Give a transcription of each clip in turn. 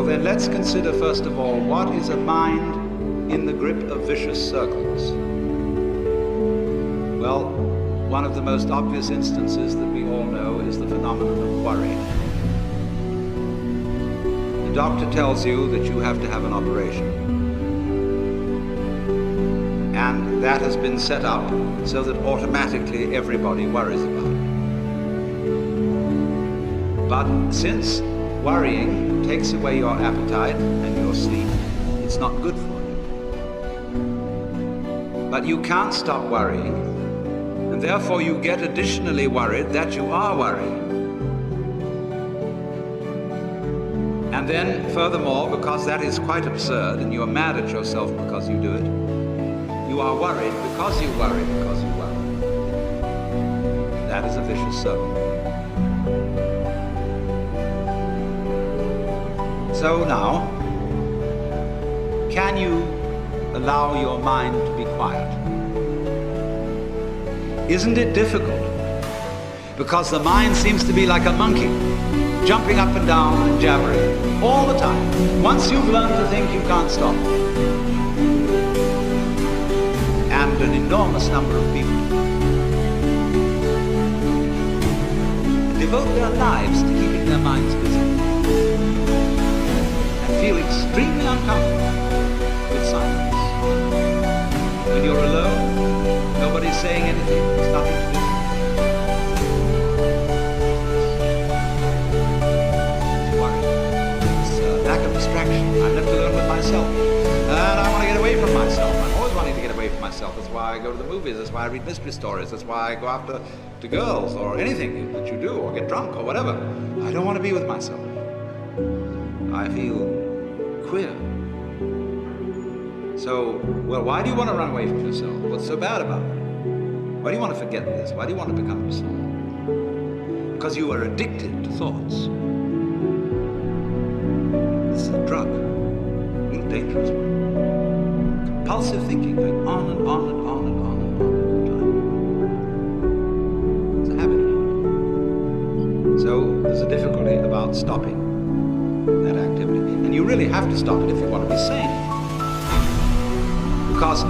So then let's consider first of all, what is a mind in the grip of vicious circles? Well, one of the most obvious instances that we all know is the phenomenon of worry. The doctor tells you that you have to have an operation. And that has been set up so that automatically everybody worries about it. But since worrying takes away your appetite and your sleep, it's not good for you. But you can't stop worrying, and therefore you get additionally worried that you are worrying. And then, furthermore, because that is quite absurd and you are mad at yourself because you do it, you are worried because you worry because you worry. That is a vicious circle. So now, can you allow your mind to be quiet? Isn't it difficult? Because the mind seems to be like a monkey, jumping up and down and jabbering all the time. Once you've learned to think, you can't stop. And an enormous number of people devote their lives to keeping their minds busy and feel extremely uncomfortable with silence. When you're alone, nobody's saying anything, there's nothing to do. It's worry. It's a lack of distraction. I'm left alone with myself. And I want to get away from myself. I'm always wanting to get away from myself. That's why I go to the movies. That's why I read mystery stories. That's why I go after to girls or anything that you do, or get drunk or whatever. I don't want to be with myself. I feel queer. So, well, why do you want to run away from yourself? What's so bad about it? Why do you want to forget this? Why do you want to become yourself? Because you are addicted to thoughts. This is a drug, a really dangerous one. Compulsive thinking, going on and on and on and on and on all the time. It's a habit. So there's a difficulty about stopping that activity. And you really have to stop it if you want to be sane. Because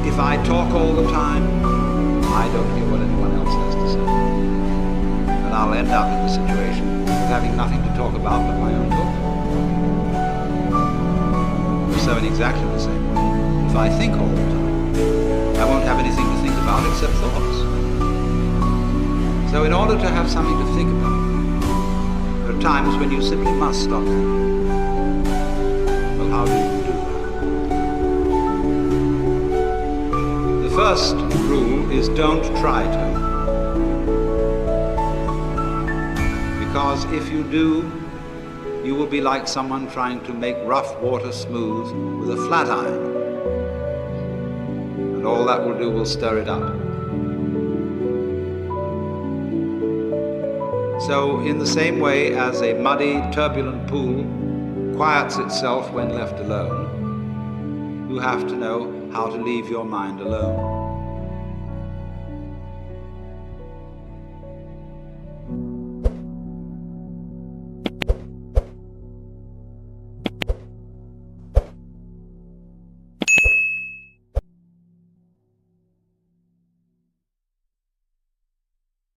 if I talk all the time, I don't hear what anyone else has to say. And I'll end up in the situation of having nothing to talk about but my own thoughts. So in exactly the same way, if I think all the time, I won't have anything to think about except thoughts. So in order to have something to think about, there are times when you simply must stop thinking. Well, how do you do that? The first rule is don't try to. Because if you do, you will be like someone trying to make rough water smooth with a flat iron. And all that will do will stir it up. So in the same way as a muddy, turbulent pool quiets itself when left alone, you have to know how to leave your mind alone.